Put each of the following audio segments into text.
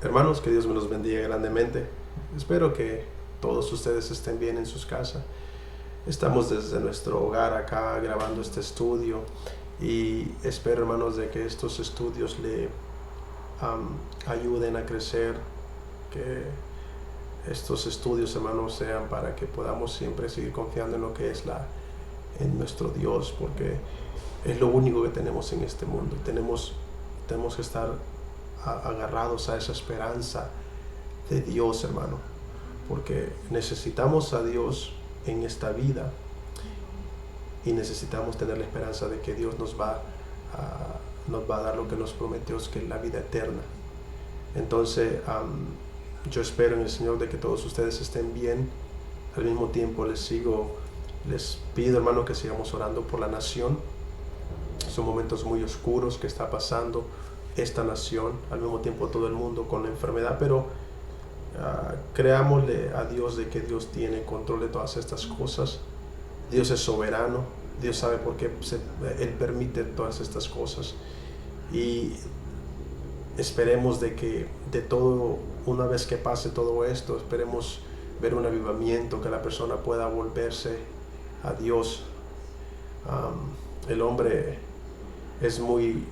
Hermanos, que Dios me los bendiga grandemente. Espero que todos ustedes estén bien en sus casas. Estamos desde nuestro hogar acá grabando este estudio y espero, hermanos, de que estos estudios le ayuden a crecer, que estos estudios, hermanos, sean para que podamos siempre seguir confiando en lo que es en nuestro Dios, porque es lo único que tenemos en este mundo. Tenemos que estar agarrados a esa esperanza de Dios, hermano, porque necesitamos a Dios en esta vida y necesitamos tener la esperanza de que Dios nos va a dar lo que nos prometió, que es la vida eterna. Entonces yo espero en el Señor de que todos ustedes estén bien. Al mismo tiempo les pido, hermano, que sigamos orando por la nación. Son momentos muy oscuros que está pasando esta nación, al mismo tiempo todo el mundo con la enfermedad, pero creámosle a Dios de que Dios tiene control de todas estas cosas. Dios es soberano, Dios sabe por qué Él permite todas estas cosas, y esperemos de que una vez que pase todo esto, esperemos ver un avivamiento, que la persona pueda volverse a Dios. El hombre es muy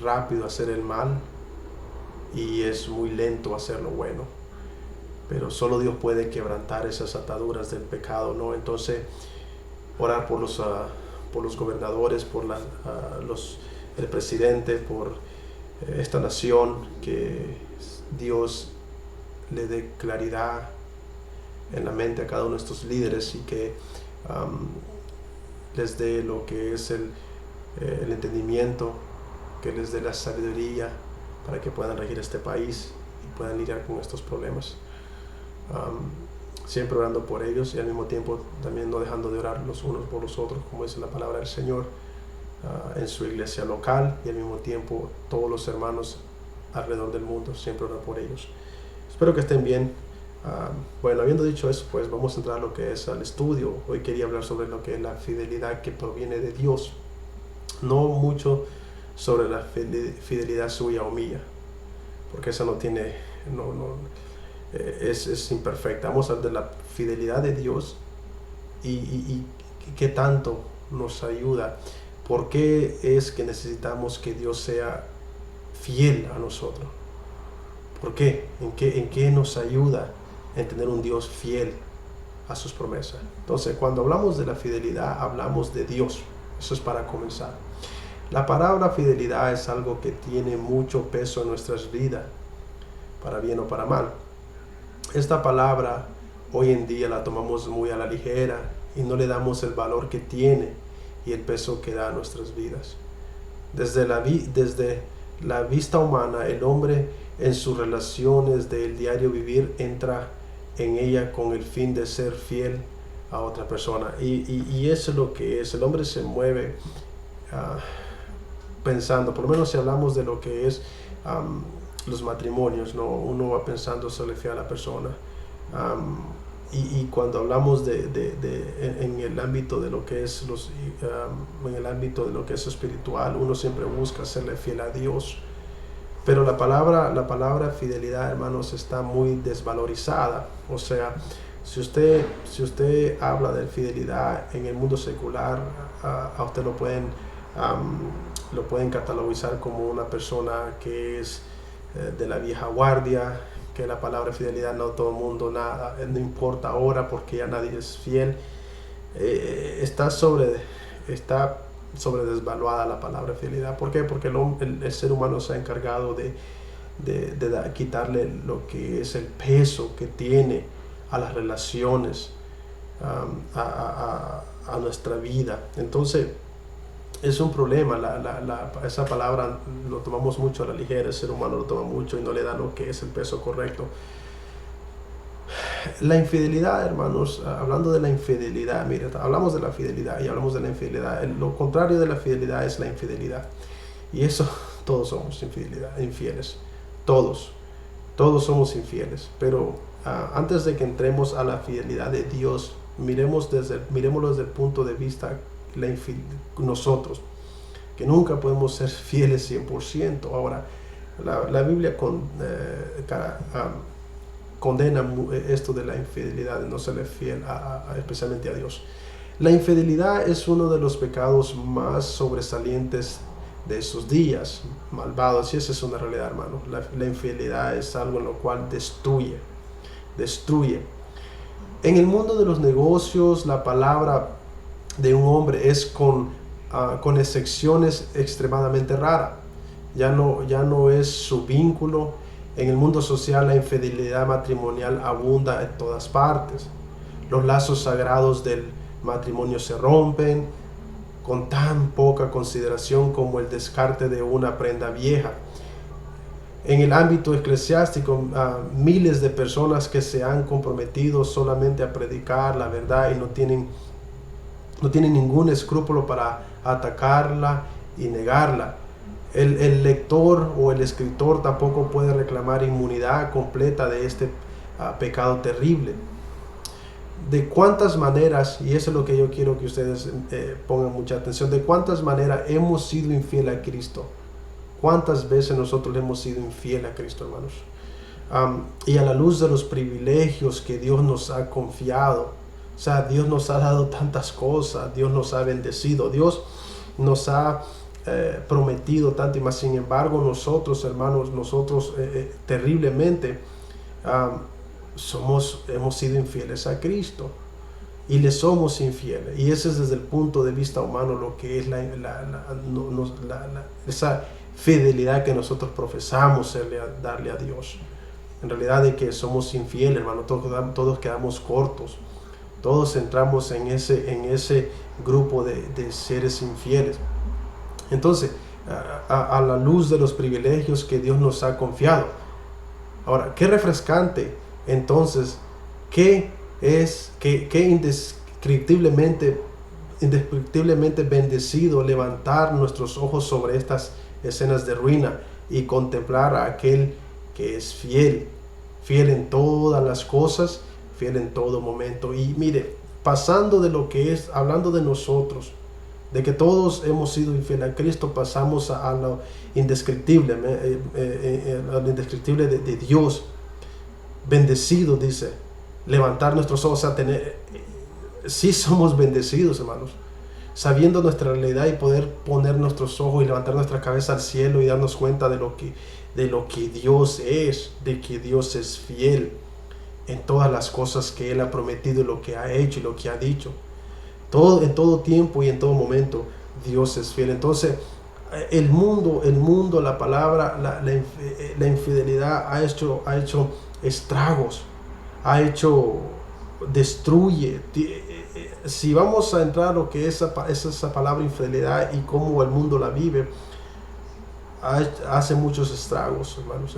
rápido a hacer el mal y es muy lento a hacer lo bueno, pero solo Dios puede quebrantar esas ataduras del pecado, ¿no? Entonces, orar por los gobernadores, por el presidente, por esta nación, que Dios le dé claridad en la mente a cada uno de estos líderes y que les dé lo que es el entendimiento, que les dé la sabiduría para que puedan regir este país y puedan lidiar con estos problemas. Siempre orando por ellos y al mismo tiempo también no dejando de orar los unos por los otros, como dice la palabra del Señor, en su iglesia local, y al mismo tiempo todos los hermanos alrededor del mundo, siempre orar por ellos. Espero que estén bien. Bueno, habiendo dicho eso, pues vamos a entrar a lo que es al estudio. Hoy quería hablar sobre lo que es la fidelidad que proviene de Dios, no mucho sobre la fidelidad suya o mía, porque esa es imperfecta. Vamos a hablar de la fidelidad de Dios y qué tanto nos ayuda. ¿Por qué es que necesitamos que Dios sea fiel a nosotros? ¿Por qué? ¿En qué nos ayuda en tener un Dios fiel a sus promesas? Entonces, cuando hablamos de la fidelidad, hablamos de Dios. Eso es para comenzar. La palabra fidelidad es algo que tiene mucho peso en nuestras vidas, para bien o para mal. Esta palabra hoy en día la tomamos muy a la ligera y no le damos el valor que tiene y el peso que da a nuestras vidas. Desde la vista humana, el hombre en sus relaciones del diario vivir entra en ella con el fin de ser fiel a otra persona, y eso es lo que es. El hombre se mueve pensando, por lo menos si hablamos de lo que es los matrimonios, ¿no? Uno va pensando serle fiel a la persona, y cuando hablamos en el ámbito de lo que es en el ámbito de lo que es espiritual, uno siempre busca serle fiel a Dios. Pero la palabra fidelidad, hermanos, está muy desvalorizada. O sea, si usted habla de fidelidad en el mundo secular, a usted lo pueden catalogizar como una persona que es de la vieja guardia, que la palabra fidelidad no todo el mundo, no importa ahora porque ya nadie es fiel. Está sobredesvaluada la palabra fidelidad. ¿Por qué? Porque el ser humano se ha encargado de quitarle lo que es el peso que tiene a las relaciones, a nuestra vida. Entonces es un problema. Esa palabra lo tomamos mucho a la ligera. El ser humano lo toma mucho y no le da lo que es el peso correcto. La infidelidad, hermanos, hablando de la infidelidad, mira, hablamos de la fidelidad y hablamos de la infidelidad. Lo contrario de la fidelidad es la infidelidad. Y eso, todos somos infieles. Todos somos infieles. Pero antes de que entremos a la fidelidad de Dios, miremoslo desde el punto de vista nosotros, que nunca podemos ser fieles 100%. Ahora, La Biblia condena esto de la infidelidad, de no serle fiel especialmente a Dios. La infidelidad es uno de los pecados más sobresalientes de estos días malvados, y esa es una realidad, hermano. La infidelidad es algo en lo cual destruye. En el mundo de los negocios, la palabra de un hombre es con excepciones extremadamente raras. Ya no es su vínculo. En el mundo social, la infidelidad matrimonial abunda en todas partes. Los lazos sagrados del matrimonio se rompen con tan poca consideración como el descarte de una prenda vieja. En el ámbito eclesiástico, miles de personas que se han comprometido solamente a predicar la verdad y no tienen ningún escrúpulo para atacarla y negarla. El lector o el escritor tampoco puede reclamar inmunidad completa de este pecado terrible. De cuántas maneras, y eso es lo que yo quiero que ustedes pongan mucha atención, de cuántas maneras hemos sido infiel a Cristo. ¿Cuántas veces nosotros le hemos sido infiel a Cristo, hermanos? Y a la luz de los privilegios que Dios nos ha confiado, o sea, Dios nos ha dado tantas cosas, Dios nos ha bendecido, Dios nos ha prometido tanto, y más sin embargo nosotros, hermanos, terriblemente hemos sido infieles a Cristo. Y le somos infieles. Y ese es desde el punto de vista humano lo que es esa fidelidad que nosotros profesamos darle a Dios. En realidad de que somos infieles, hermano, todos quedamos cortos. Todos entramos en ese grupo de seres infieles. Entonces, a la luz de los privilegios que Dios nos ha confiado. Ahora, qué refrescante, entonces, qué indescriptiblemente bendecido levantar nuestros ojos sobre estas escenas de ruina y contemplar a aquel que es fiel en todas las cosas, fiel en todo momento. Y mire, pasando de lo que es, hablando de nosotros, de que todos hemos sido infieles a Cristo, pasamos a lo indescriptible, de Dios. Bendecido, dice, levantar nuestros ojos, a tener, sí somos bendecidos, hermanos, sabiendo nuestra realidad y poder poner nuestros ojos y levantar nuestra cabeza al cielo y darnos cuenta de lo que Dios es, de que Dios es fiel en todas las cosas que Él ha prometido, lo que ha hecho y lo que ha dicho. En todo tiempo y en todo momento Dios es fiel. Entonces el mundo, la palabra, la infidelidad ha hecho estragos, destruye. Si vamos a entrar a lo que es esa palabra infidelidad y cómo el mundo la vive, hace muchos estragos, hermanos.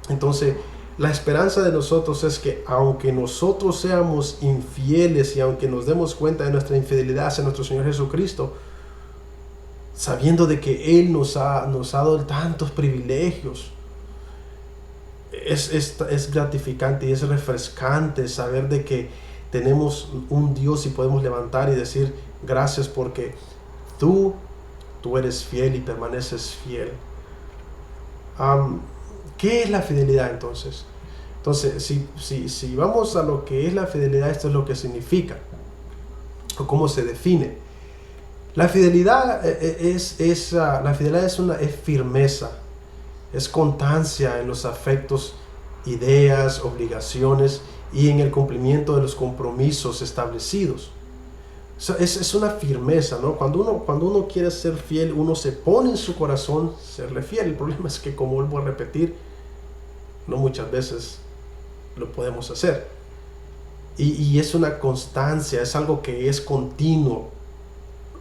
Entonces la esperanza de nosotros es que aunque nosotros seamos infieles y aunque nos demos cuenta de nuestra infidelidad hacia nuestro Señor Jesucristo, sabiendo de que Él nos ha dado tantos privilegios, es gratificante y es refrescante saber de que tenemos un Dios y podemos levantar y decir gracias porque tú eres fiel y permaneces fiel. ¿Qué es la fidelidad entonces? Entonces, si vamos a lo que es la fidelidad, esto es lo que significa o cómo se define. La fidelidad es firmeza, es constancia en los afectos, ideas, obligaciones y en el cumplimiento de los compromisos establecidos. Es una firmeza, ¿no? Cuando uno quiere ser fiel, uno se pone en su corazón serle fiel. El problema es que, como vuelvo a repetir, no muchas veces lo podemos hacer. Y es una constancia, es algo que es continuo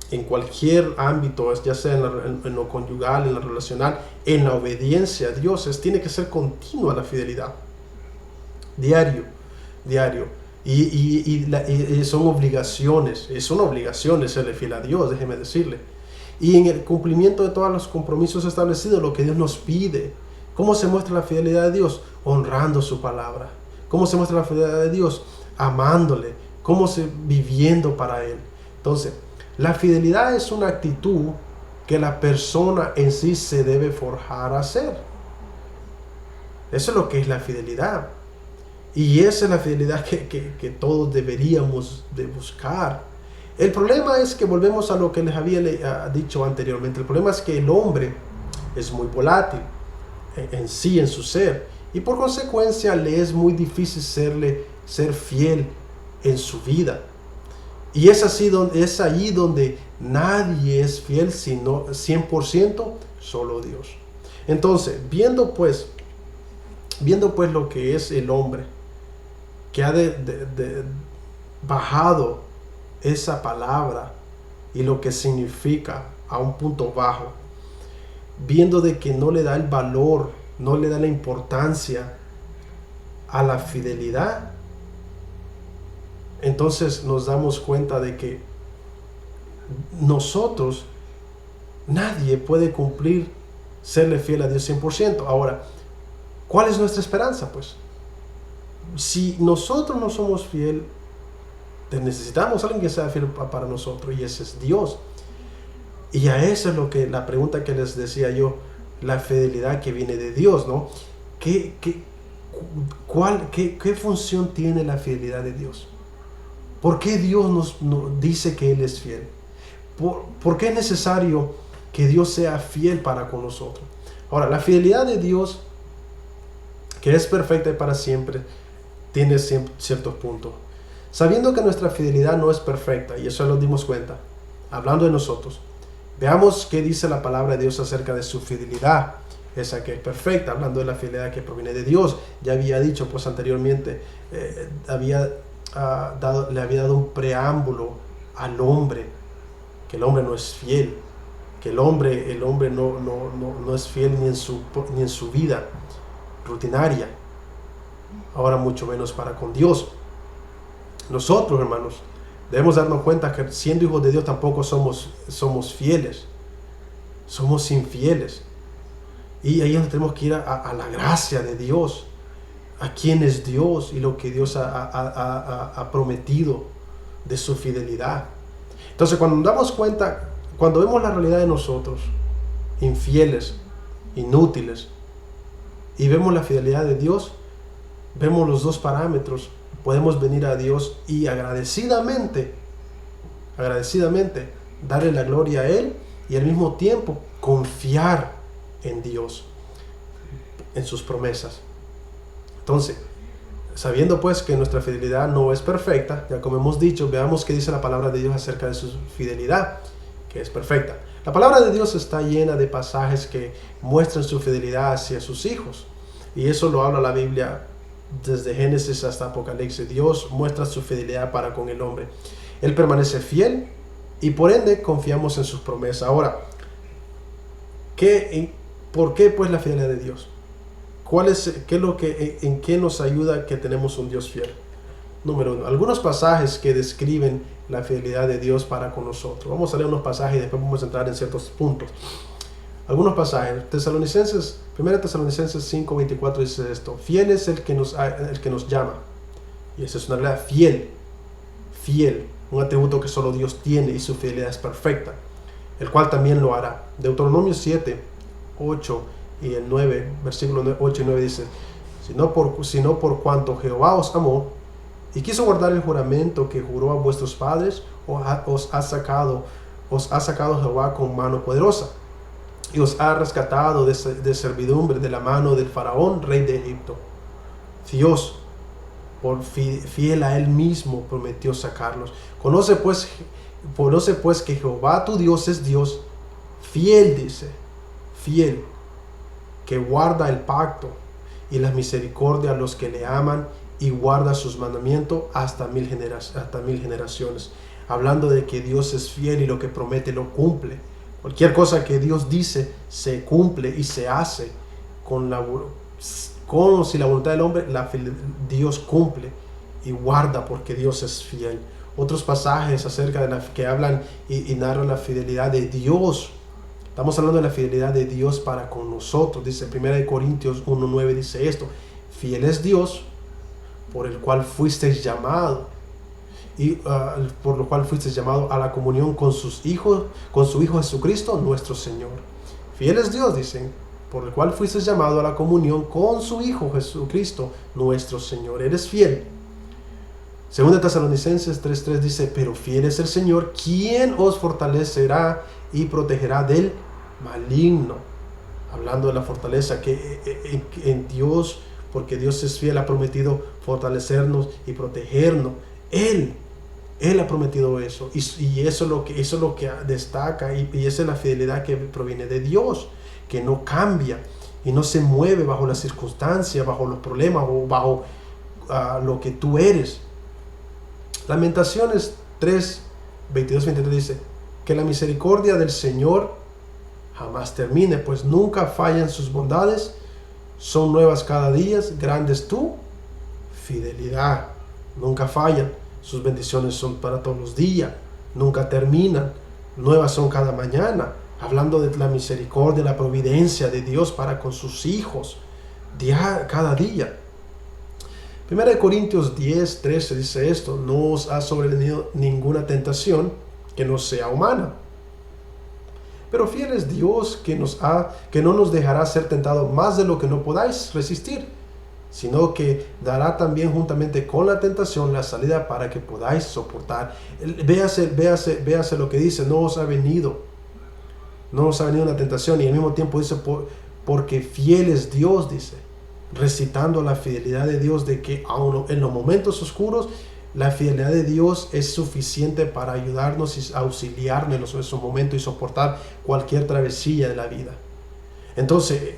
en cualquier ámbito, ya sea en lo conyugal, en lo relacional, en la obediencia a Dios. Tiene que ser continua la fidelidad. Diario. Y son obligaciones. Es una obligación serle fiel a Dios, déjeme decirle. Y en el cumplimiento de todos los compromisos establecidos, lo que Dios nos pide. ¿Cómo se muestra la fidelidad de Dios? Honrando su palabra. ¿Cómo se muestra la fidelidad de Dios? Amándole. Viviendo para Él. Entonces, la fidelidad es una actitud que la persona en sí se debe forjar a ser. Eso es lo que es la fidelidad. Y esa es la fidelidad que todos deberíamos de buscar. El problema es que volvemos a lo que les había dicho anteriormente. El problema es que el hombre es muy volátil en sí, en su ser. Y por consecuencia le es muy difícil ser fiel en su vida. Y es ahí donde nadie es fiel sino 100% solo Dios. Entonces, viendo pues lo que es el hombre, que ha bajado esa palabra y lo que significa a un punto bajo, viendo de que no le da el valor, no le da la importancia a la fidelidad, entonces nos damos cuenta de que nosotros, nadie puede serle fiel a Dios 100%. Ahora, ¿cuál es nuestra esperanza? Pues, si nosotros no somos fieles, necesitamos a alguien que sea fiel para nosotros, y ese es Dios. Y a eso es la pregunta que les decía yo, la fidelidad que viene de Dios, ¿no? ¿Qué función tiene la fidelidad de Dios? ¿Por qué Dios nos dice que Él es fiel? ¿Por qué es necesario que Dios sea fiel para con nosotros? Ahora, la fidelidad de Dios, que es perfecta y para siempre, tiene ciertos puntos. Sabiendo que nuestra fidelidad no es perfecta, y eso nos dimos cuenta, hablando de nosotros, veamos qué dice la palabra de Dios acerca de su fidelidad, esa que es perfecta, hablando de la fidelidad que proviene de Dios. Ya había dicho pues anteriormente, le había dado un preámbulo al hombre, que el hombre no es fiel, que el hombre no es fiel ni en su vida rutinaria, ahora mucho menos para con Dios. Nosotros, hermanos, debemos darnos cuenta que siendo hijos de Dios tampoco somos fieles, somos infieles. Y ahí es donde tenemos que ir a la gracia de Dios, a quién es Dios y lo que Dios ha prometido de su fidelidad. Entonces, cuando nos damos cuenta, cuando vemos la realidad de nosotros, infieles, inútiles, y vemos la fidelidad de Dios, vemos los dos parámetros, podemos venir a Dios y agradecidamente darle la gloria a Él, y al mismo tiempo confiar en Dios, en sus promesas. Entonces, sabiendo pues que nuestra fidelidad no es perfecta, ya como hemos dicho, veamos qué dice la palabra de Dios acerca de su fidelidad, que es perfecta. La palabra de Dios está llena de pasajes que muestran su fidelidad hacia sus hijos, y eso lo habla la Biblia desde Génesis hasta Apocalipsis. Dios muestra su fidelidad para con el hombre. Él permanece fiel y por ende confiamos en sus promesas. Ahora, ¿por qué pues la fidelidad de Dios? ¿En qué nos ayuda que tenemos un Dios fiel? Número 1, algunos pasajes que describen la fidelidad de Dios para con nosotros. Vamos a leer unos pasajes y después vamos a entrar en ciertos puntos. Algunos pasajes. 1 Tesalonicenses 5:24 dice esto: fiel es el que nos llama. Y esa es una realidad. Fiel, un atributo que solo Dios tiene, y su fidelidad es perfecta, el cual también lo hará. Deuteronomio 7:8 y el 9, versículos 8 y 9 dice: sino por cuanto Jehová os amó y quiso guardar el juramento que juró a vuestros padres, os ha sacado Jehová con mano poderosa, y os ha rescatado de servidumbre de la mano del faraón, rey de Egipto. Dios, por fiel a Él mismo, prometió sacarlos. Conoce pues que Jehová tu Dios es Dios fiel, dice, fiel, que guarda el pacto y la misericordia a los que le aman, y guarda sus mandamientos hasta mil generaciones. Hablando de que Dios es fiel y lo que promete lo cumple. Cualquier cosa que Dios dice se cumple y se hace con o sin la voluntad del hombre. Dios cumple y guarda, porque Dios es fiel. Otros pasajes acerca de que hablan y narran la fidelidad de Dios. Estamos hablando de la fidelidad de Dios para con nosotros. Dice 1 Corintios 1:9, dice esto: fiel es Dios, por el cual fuisteis llamado, y por lo cual fuiste llamado a la comunión con su Hijo Jesucristo, nuestro Señor. Fiel es Dios, dicen, por el cual fuiste llamado a la comunión con su Hijo Jesucristo, nuestro Señor. Eres fiel. Segunda Tesalonicenses 3:3 dice, pero fiel es el Señor, quien os fortalecerá y protegerá del maligno. Hablando de la fortaleza que en Dios, porque Dios es fiel, ha prometido fortalecernos y protegernos. Él ha prometido eso, y eso es lo que destaca, y esa es la fidelidad que proviene de Dios, que no cambia y no se mueve bajo las circunstancias, bajo los problemas o bajo lo que tú eres. Lamentaciones 3:22-23 dice, que la misericordia del Señor jamás termine, pues nunca fallan sus bondades, son nuevas cada día, grande es tu fidelidad. Nunca fallan, sus bendiciones son para todos los días, nunca terminan, nuevas son cada mañana. Hablando de la misericordia, la providencia de Dios para con sus hijos, cada día. 1 Corintios 10:13 dice esto, no os ha sobrevenido ninguna tentación que no sea humana. Pero fiel es Dios que no nos dejará ser tentados más de lo que no podáis resistir, sino que dará también juntamente con la tentación la salida para que podáis soportar. Véase lo que dice, no os ha venido una tentación, y al mismo tiempo dice, porque fiel es Dios, dice, recitando la fidelidad de Dios, de que aun en los momentos oscuros, la fidelidad de Dios es suficiente para ayudarnos y auxiliarnos en esos momentos y soportar cualquier travesía de la vida. Entonces,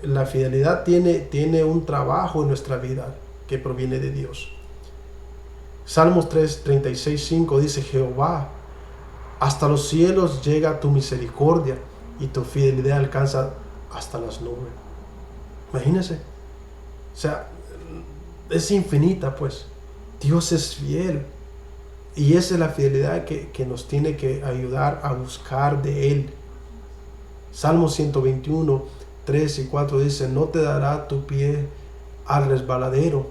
la fidelidad tiene un trabajo en nuestra vida que proviene de Dios. Salmos 3:36-5 dice, Jehová, hasta los cielos llega tu misericordia y tu fidelidad alcanza hasta las nubes. Imagínense. O sea, es infinita, pues. Dios es fiel. Y esa es la fidelidad que nos tiene que ayudar a buscar de Él. Salmo 121:3-4 dice, no te dará tu pie al resbaladero,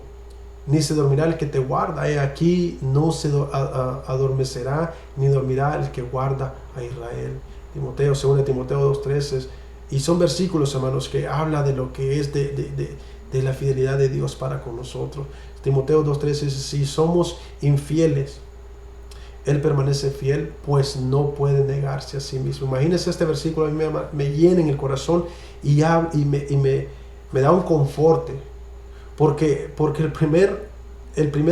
ni se dormirá el que te guarda. Aquí no se adormecerá, ni dormirá el que guarda a Israel. 2 Timoteo 2:13. Y son versículos, hermanos, que habla de lo que es de la fidelidad de Dios para con nosotros. Timoteo 2:13 dice, si somos infieles, Él permanece fiel, pues no puede negarse a sí mismo. Imagínense este versículo, a mí me llena en el corazón y me da un confort, porque el primer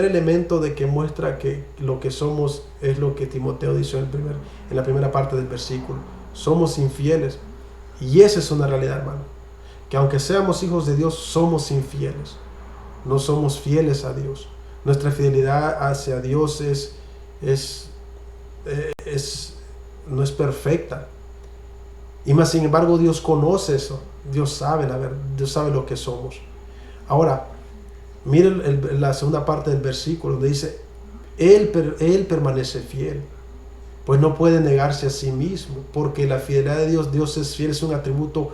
elemento de que muestra que lo que somos es lo que Timoteo dice en la primera parte del versículo. Somos infieles, y esa es una realidad, hermano, que aunque seamos hijos de Dios, somos infieles. No somos fieles a Dios. Nuestra fidelidad hacia Dios no es perfecta. Y más sin embargo, Dios conoce eso. Dios sabe lo que somos. Ahora, miren la segunda parte del versículo donde dice, Él permanece fiel, pues no puede negarse a sí mismo, porque la fidelidad de Dios es fiel, es un atributo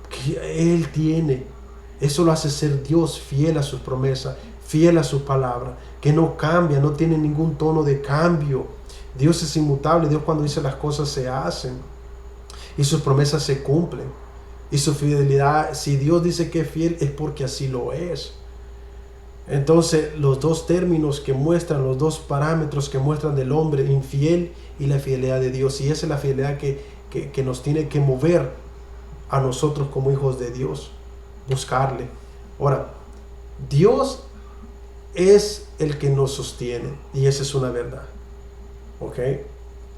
que Él tiene. Eso lo hace ser Dios, fiel a sus promesas, fiel a su palabra, que no cambia, no tiene ningún tono de cambio. Dios es inmutable. Dios, cuando dice las cosas, se hacen, y sus promesas se cumplen. Y su fidelidad, si Dios dice que es fiel, es porque así lo es. Entonces, los dos términos que muestran, los dos parámetros que muestran del hombre infiel y la fidelidad de Dios, y esa es la fidelidad que nos tiene que mover a nosotros como hijos de Dios, buscarle. Ahora, Dios es el que nos sostiene, y esa es una verdad, ¿ok?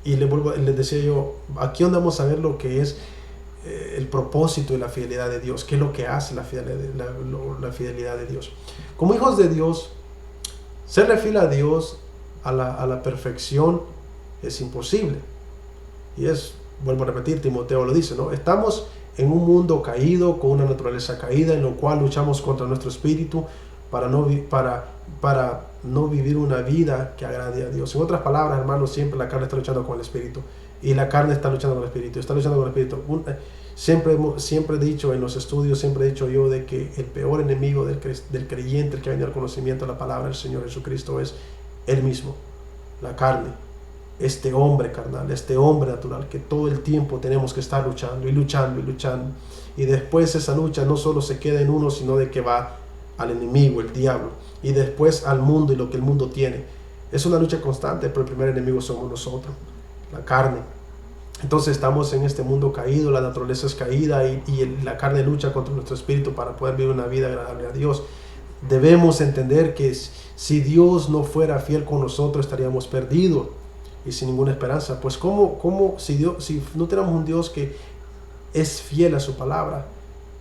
Y les decía yo, aquí andamos a ver lo que es el propósito de la fidelidad de Dios, qué es lo que hace la fidelidad de Dios. Como hijos de Dios, serle fiel a Dios a la perfección es imposible. Y vuelvo a repetir, Timoteo lo dice, ¿no? Estamos en un mundo caído, con una naturaleza caída, en lo cual luchamos contra nuestro espíritu para no vivir una vida que agrade a Dios. En otras palabras, hermanos, siempre la carne está luchando con el espíritu, y la carne está luchando con el espíritu, Siempre he dicho en los estudios, siempre he dicho yo, de que el peor enemigo del creyente, el que ha venido al conocimiento de la palabra del Señor Jesucristo, es Él mismo. la carne, este hombre carnal, este hombre natural, que todo el tiempo tenemos que estar luchando y luchando y luchando. Y después esa lucha no solo se queda en uno, sino de que va al enemigo, el diablo, y después al mundo y lo que el mundo tiene. Es una lucha constante, pero el primer enemigo somos nosotros, la carne. Entonces estamos en este mundo caído, la naturaleza es caída y la carne lucha contra nuestro espíritu para poder vivir una vida agradable a Dios. Debemos entender que si Dios no fuera fiel con nosotros, estaríamos perdidos y sin ninguna esperanza. Pues si no tenemos un Dios que es fiel a su palabra,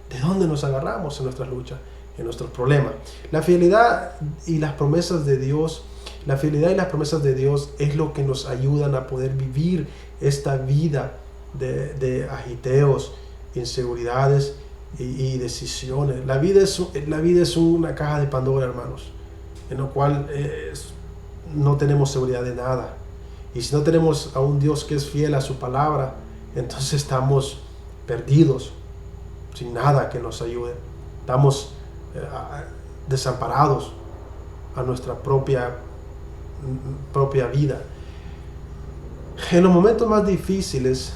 ¿de dónde nos agarramos en nuestras luchas, en nuestros problemas? La fidelidad y las promesas de Dios, es lo que nos ayudan a poder vivir esta vida de agiteos, inseguridades y decisiones. La vida es una caja de Pandora, hermanos, en la cual no tenemos seguridad de nada. Y si no tenemos a un Dios que es fiel a su palabra, entonces estamos perdidos, sin nada que nos ayude. Estamos desamparados a nuestra propia vida. En los momentos más difíciles,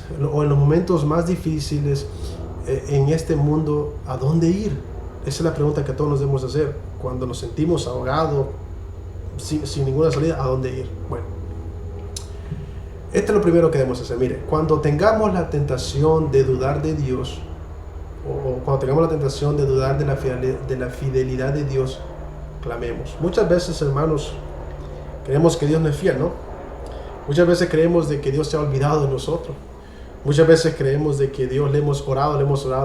en este mundo, ¿a dónde ir? Esa es la pregunta que todos nos debemos hacer. Cuando nos sentimos ahogados, sin ninguna salida, ¿a dónde ir? Bueno, esto es lo primero que debemos hacer. Mire, cuando tengamos la tentación de dudar de Dios, o cuando tengamos la tentación de dudar de la fidelidad de Dios, clamemos. Muchas veces, hermanos, creemos que Dios no es fiel, ¿no? Muchas veces creemos de que Dios se ha olvidado de nosotros. Muchas veces creemos de que Dios le hemos orado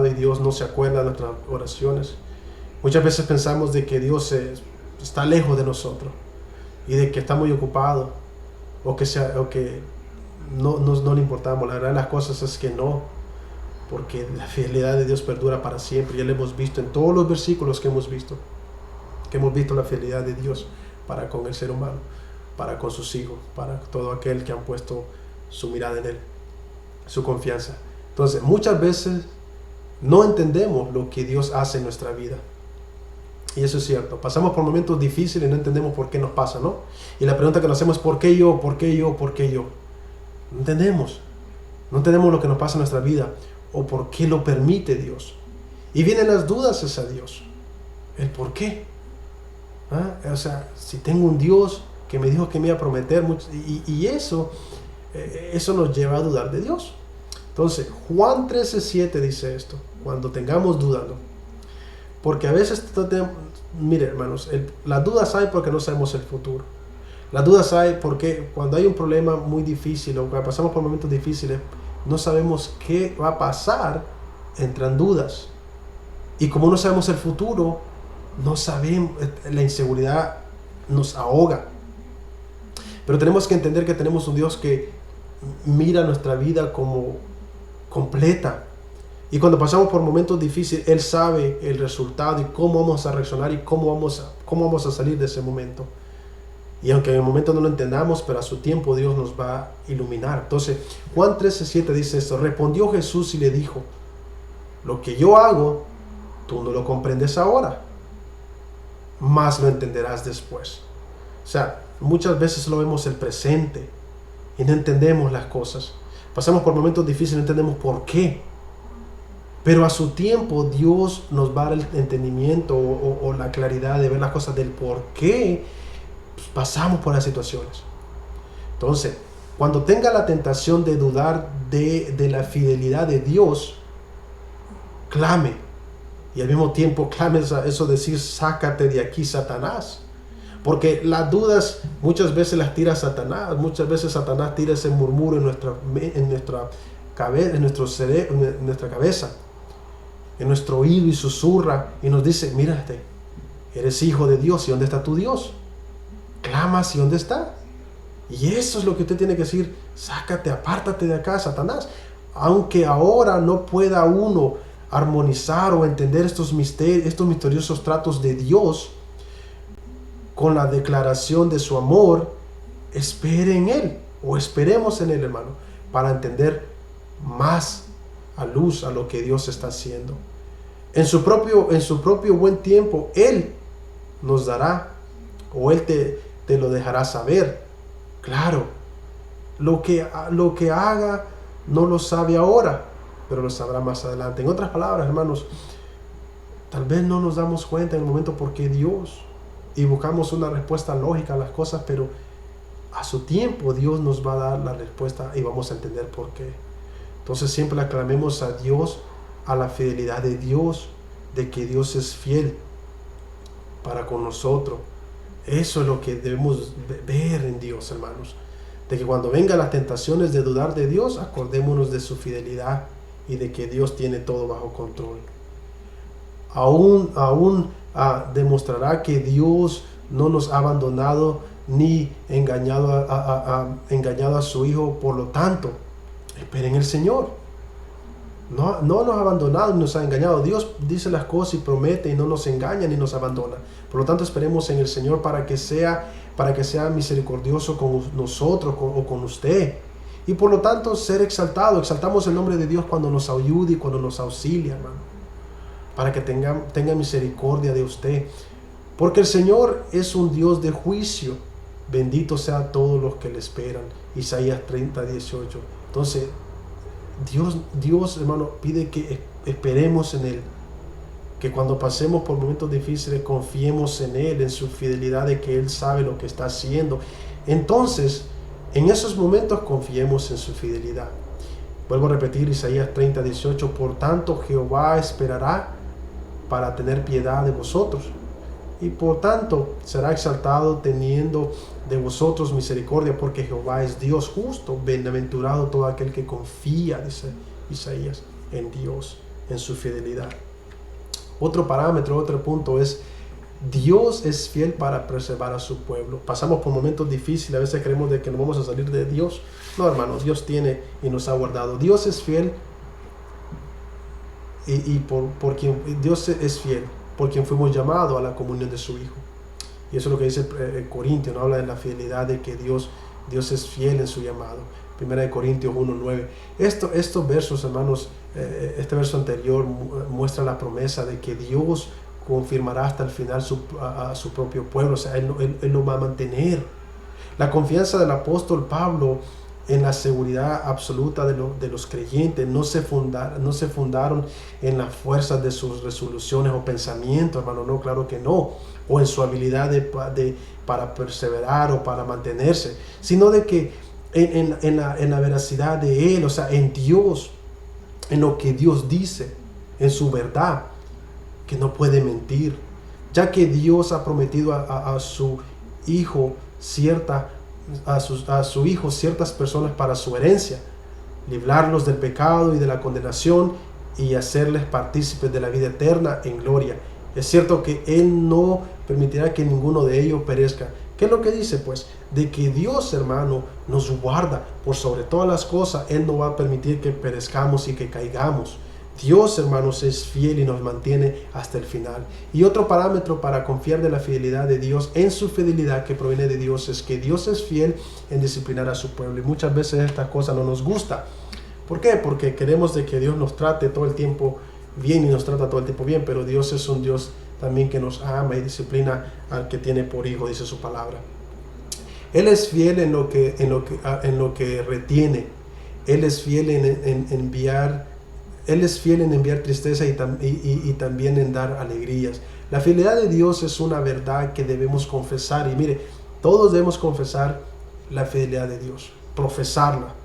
y Dios no se acuerda de nuestras oraciones. Muchas veces pensamos de que Dios está lejos de nosotros y de que está muy ocupado o que no le importamos. La verdad de las cosas es que no, porque la fidelidad de Dios perdura para siempre. Ya lo hemos visto en todos los versículos que hemos visto la fidelidad de Dios para con el ser humano, para con sus hijos, para todo aquel que han puesto su mirada en Él, su confianza. Entonces, muchas veces no entendemos lo que Dios hace en nuestra vida. Y eso es cierto. Pasamos por momentos difíciles y no entendemos por qué nos pasa, ¿no? Y la pregunta que nos hacemos es: ¿por qué yo? ¿Por qué yo? ¿Por qué yo? No entendemos. No entendemos lo que nos pasa en nuestra vida o por qué lo permite Dios. Y vienen las dudas hacia Dios. ¿El por qué? O sea, si tengo un Dios que me dijo que me iba a prometer mucho, y eso nos lleva a dudar de Dios. Entonces, Juan 13:7 dice esto: cuando tengamos dudas, ¿no? Porque a veces, mire, hermanos, las dudas hay porque no sabemos el futuro. Las dudas hay porque cuando hay un problema muy difícil o cuando pasamos por momentos difíciles, no sabemos qué va a pasar, entran dudas. Y como no sabemos el futuro, no sabemos, la inseguridad nos ahoga. Pero tenemos que entender que tenemos un Dios que mira nuestra vida como completa. Y cuando pasamos por momentos difíciles, Él sabe el resultado y cómo vamos a reaccionar y cómo vamos a salir de ese momento. Y aunque en el momento no lo entendamos, pero a su tiempo Dios nos va a iluminar. Entonces, Juan 13:7 dice esto: respondió Jesús y le dijo: lo que yo hago, tú no lo comprendes ahora, mas lo entenderás después. O sea, muchas veces solo vemos el presente y no entendemos las cosas. Pasamos por momentos difíciles y no entendemos por qué. Pero a su tiempo Dios nos va a dar el entendimiento o la claridad de ver las cosas del por qué pasamos por las situaciones. Entonces, cuando tenga la tentación de dudar de la fidelidad de Dios, clame. Y al mismo tiempo clame eso decir: sácate de aquí, Satanás. Porque las dudas muchas veces las tira Satanás. Muchas veces Satanás tira ese murmuro en nuestra cabeza, en nuestro oído, y susurra y nos dice: mírate, eres hijo de Dios, ¿y dónde está tu Dios? Clamas, ¿y dónde está? Y eso es lo que usted tiene que decir: sácate, apártate de acá, Satanás. Aunque ahora no pueda uno armonizar o entender estos misteriosos tratos de Dios con la declaración de su amor, espere en Él, o esperemos en Él, hermano, para entender más a luz a lo que Dios está haciendo. En su propio buen tiempo, Él nos dará, o Él te lo dejará saber, Claro, lo que haga no lo sabe ahora, pero lo sabrá más adelante. En otras palabras, hermanos, tal vez no nos damos cuenta en el momento por qué Dios, y buscamos una respuesta lógica a las cosas, pero a su tiempo Dios nos va a dar la respuesta y vamos a entender por qué. Entonces siempre aclamemos a Dios, a la fidelidad de Dios, de que Dios es fiel para con nosotros. Eso es lo que debemos ver en Dios, hermanos. De que cuando vengan las tentaciones de dudar de Dios, acordémonos de su fidelidad y de que Dios tiene todo bajo control. Aún demostrará que Dios no nos ha abandonado ni engañado a su Hijo. Por lo tanto, esperen el Señor. No nos ha abandonado ni nos ha engañado. Dios dice las cosas y promete y no nos engaña ni nos abandona. Por lo tanto, esperemos en el Señor para que sea misericordioso con nosotros o con usted. Y por lo tanto, ser exaltado. Exaltamos el nombre de Dios cuando nos ayude y cuando nos auxilia, hermano. Para que tenga misericordia de usted. Porque el Señor es un Dios de juicio. Bendito sea todos los que le esperan. Isaías 30:18. Entonces, Dios, hermano, pide que esperemos en Él. Que cuando pasemos por momentos difíciles, confiemos en Él, en su fidelidad de que Él sabe lo que está haciendo. Entonces, en esos momentos confiemos en su fidelidad. Vuelvo a repetir Isaías 30:18. Por tanto, Jehová esperará para tener piedad de vosotros. Y por tanto será exaltado teniendo de vosotros misericordia, porque Jehová es Dios justo. Bienaventurado todo aquel que confía, dice Isaías, en Dios, en su fidelidad. Otro parámetro, otro punto es: Dios es fiel para preservar a su pueblo. Pasamos por momentos difíciles, a veces creemos de que no vamos a salir de Dios. No, hermanos, Dios tiene y nos ha guardado. Dios es fiel y por quien Dios es fiel, por quien fuimos llamados a la comunión de su Hijo. Y eso es lo que dice Corintios, ¿no? Habla de la fidelidad de que Dios es fiel en su llamado. 1 Corintios 1:9. Estos versos, hermanos, este verso anterior muestra la promesa de que Dios confirmará hasta el final a su propio pueblo. O sea, Él lo va a mantener. La confianza del apóstol Pablo en la seguridad absoluta de los creyentes no se fundaron en las fuerzas de sus resoluciones o pensamientos, hermano, no, claro que no, o en su habilidad para perseverar o para mantenerse, sino de que en la veracidad de Él, o sea, en Dios, en lo que Dios dice, en su verdad, que no puede mentir, ya que Dios ha prometido a su Hijo a su Hijo ciertas personas para su herencia, librarlos del pecado y de la condenación y hacerles partícipes de la vida eterna en gloria. Es cierto que Él no permitirá que ninguno de ellos perezca. ¿Qué es lo que dice? Pues de que Dios, hermano, nos guarda por sobre todas las cosas. Él no va a permitir que perezcamos y que caigamos. Dios, hermanos, es fiel y nos mantiene hasta el final. Y otro parámetro para confiar de la fidelidad de Dios, en su fidelidad que proviene de Dios, es que Dios es fiel en disciplinar a su pueblo. Y muchas veces esta cosa no nos gusta. ¿Por qué? Porque queremos de que Dios nos trate todo el tiempo bien y nos trata todo el tiempo bien, pero Dios es un Dios también que nos ama y disciplina al que tiene por hijo, dice su palabra. Él es fiel en lo que retiene. Él es fiel en enviar tristeza y también en dar alegrías. La fidelidad de Dios es una verdad que debemos confesar. Y mire, todos debemos confesar la fidelidad de Dios, profesarla,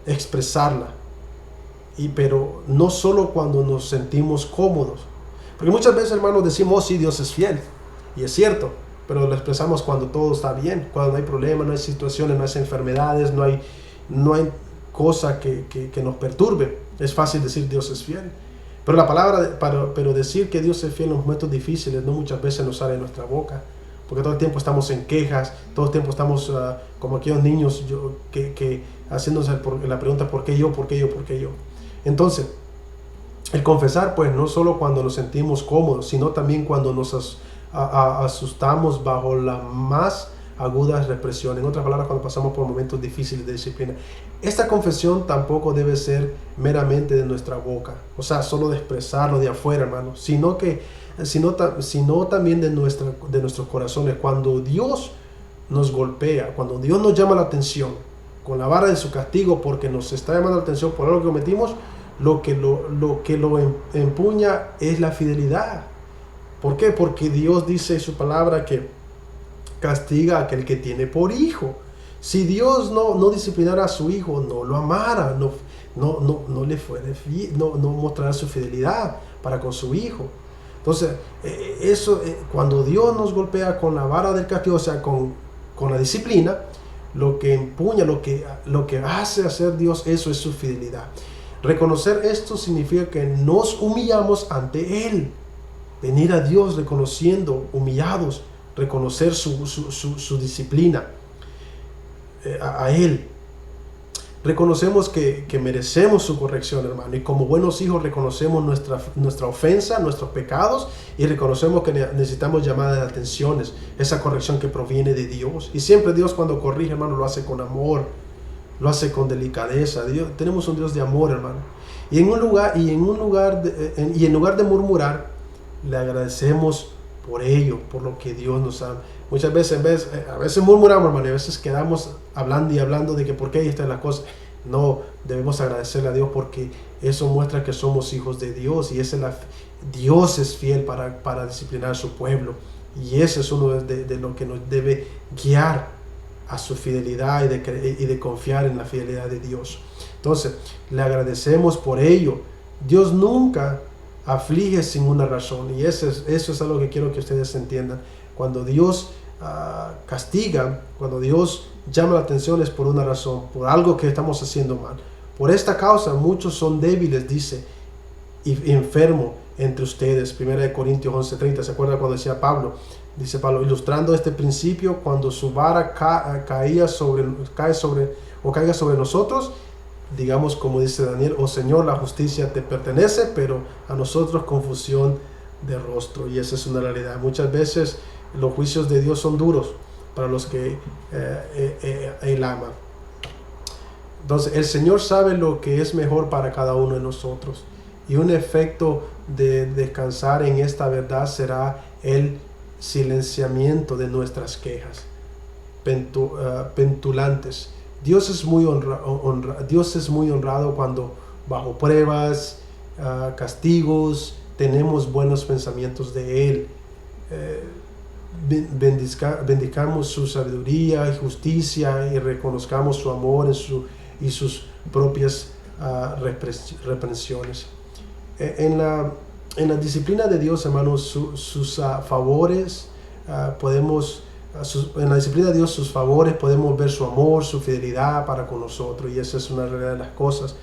expresarla. Pero no solo cuando nos sentimos cómodos. Porque muchas veces, hermanos, decimos, oh, sí, Dios es fiel. Y es cierto, pero lo expresamos cuando todo está bien, cuando no hay problemas, no hay situaciones, no hay enfermedades, no hay cosa que nos perturbe. Es fácil decir Dios es fiel. Pero la palabra, pero decir que Dios es fiel en los momentos difíciles no muchas veces nos sale de nuestra boca. Porque todo el tiempo estamos en quejas, todo el tiempo estamos como aquellos niños que haciéndose la pregunta ¿por qué yo? ¿Por qué yo? ¿Por qué yo? Entonces, el confesar, pues, no solo cuando nos sentimos cómodos, sino también cuando nos asustamos bajo la más aguda represión. En otras palabras, cuando pasamos por momentos difíciles de disciplina. Esta confesión tampoco debe ser meramente de nuestra boca, o sea, solo de expresarlo de afuera, hermano, sino también de nuestros corazones. Cuando Dios nos golpea, cuando Dios nos llama la atención con la vara de su castigo porque nos está llamando la atención por algo que cometimos, lo que lo empuña es la fidelidad. ¿Por qué? Porque Dios dice en su palabra que castiga a aquel que tiene por hijo. Si Dios no disciplinara a su hijo, no lo amara, no le fuera fiel, no mostrará su fidelidad para con su hijo. Entonces, cuando Dios nos golpea con la vara del castigo, o sea, con la disciplina, lo que empuña, lo que hace hacer Dios, eso es su fidelidad. Reconocer esto significa que nos humillamos ante Él. Venir a Dios reconociendo, humillados, reconocer su disciplina a Él. Reconocemos que merecemos su corrección, hermano, y como buenos hijos reconocemos nuestra ofensa, nuestros pecados, y reconocemos que necesitamos llamadas de atenciones, esa corrección que proviene de Dios. Y siempre Dios, cuando corrige, hermano, lo hace con amor, lo hace con delicadeza. Tenemos un Dios de amor, hermano. Y en lugar de murmurar, le agradecemos por ello, por lo que Dios nos ama. Muchas veces, a veces murmuramos, hermano, y a veces quedamos hablando de que por qué están las cosas. No, debemos agradecerle a Dios porque eso muestra que somos hijos de Dios, y Dios es fiel para disciplinar a su pueblo, y ese es uno de lo que nos debe guiar a su fidelidad y de confiar en la fidelidad de Dios. Entonces, le agradecemos por ello. Dios nunca aflige sin una razón, y eso es algo que quiero que ustedes entiendan. Cuando Dios castiga, cuando Dios llama la atención, es por una razón, por algo que estamos haciendo mal. Por esta causa muchos son débiles, dice, y enfermos entre ustedes. 1 Corintios 11:30, ¿se acuerda cuando decía Pablo? Dice Pablo, ilustrando este principio, cuando su vara caiga sobre nosotros, digamos como dice Daniel: oh Señor, la justicia te pertenece, pero a nosotros confusión de rostro. Y esa es una realidad. Muchas veces los juicios de Dios son duros para los que Él ama. Entonces, el Señor sabe lo que es mejor para cada uno de nosotros. Y un efecto de descansar en esta verdad será el silenciamiento de nuestras quejas pentulantes. Dios es muy honrado cuando bajo pruebas, castigos, tenemos buenos pensamientos de Él. Bendicamos su sabiduría y justicia, y reconozcamos su amor y sus propias reprensiones. En la disciplina de Dios, hermanos, sus favores, en la disciplina de Dios, sus favores, podemos ver su amor, su fidelidad para con nosotros, y esa es una realidad de las cosas.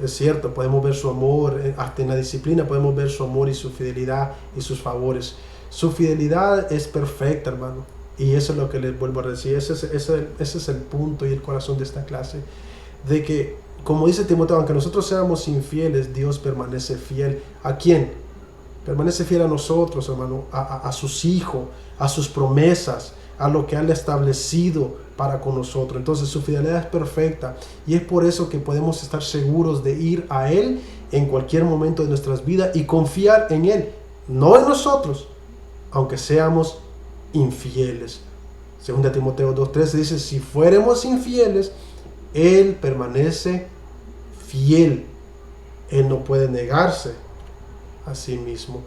Es cierto, podemos ver su amor, hasta en la disciplina podemos ver su amor y su fidelidad y sus favores. Su fidelidad es perfecta, hermano, y eso es lo que les vuelvo a decir. Ese es el punto y el corazón de esta clase, de que, como dice Timoteo, aunque nosotros seamos infieles, Dios permanece fiel. ¿A quién? Permanece fiel a nosotros, hermano, a sus hijos, a sus promesas, a lo que Él ha establecido para con nosotros. Entonces su fidelidad es perfecta, y es por eso que podemos estar seguros de ir a Él en cualquier momento de nuestras vidas y confiar en Él, no en nosotros, aunque seamos infieles. 2 Timoteo 2:13 dice: si fuéramos infieles, Él permanece fiel. Él no puede negarse a sí mismo.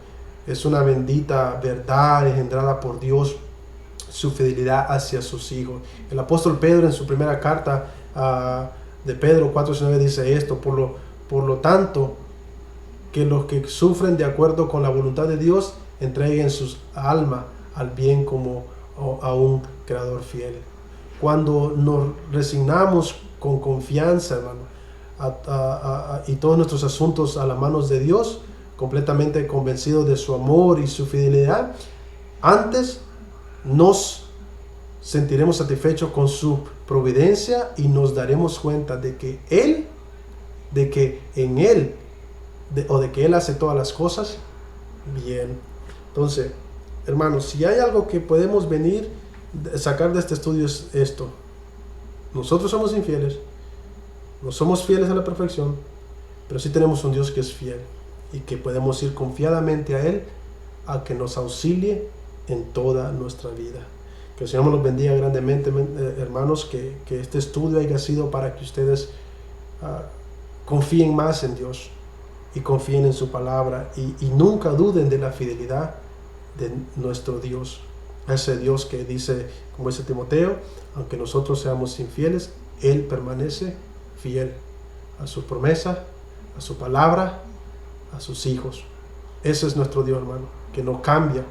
Es una bendita verdad engendrada por Dios, su fidelidad hacia sus hijos. El apóstol Pedro, en su primera carta de Pedro 4:9, dice esto: por lo tanto, que los que sufren de acuerdo con la voluntad de Dios entreguen sus almas al bien como a un creador fiel. Cuando nos resignamos con confianza, hermano, y todos nuestros asuntos a las manos de Dios, completamente convencidos de su amor y su fidelidad, antes nos sentiremos satisfechos con su providencia, y nos daremos cuenta de que Él hace todas las cosas bien. Entonces, hermanos, si hay algo que podemos sacar de este estudio, es esto: nosotros somos infieles, no somos fieles a la perfección, pero sí tenemos un Dios que es fiel, y que podemos ir confiadamente a Él a que nos auxilie en toda nuestra vida. Que el Señor me los bendiga grandemente, hermanos, que este estudio haya sido para que ustedes confíen más en Dios y confíen en su palabra y nunca duden de la fidelidad de nuestro Dios. Ese Dios que dice, como dice Timoteo, aunque nosotros seamos infieles, Él permanece fiel a su promesa, a su palabra, a sus hijos. Ese es nuestro Dios, hermano, que no cambia,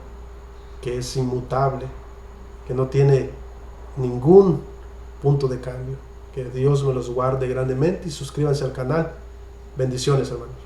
que es inmutable, que no tiene ningún punto de cambio. Que Dios me los guarde grandemente y suscríbanse al canal. Bendiciones, hermanos.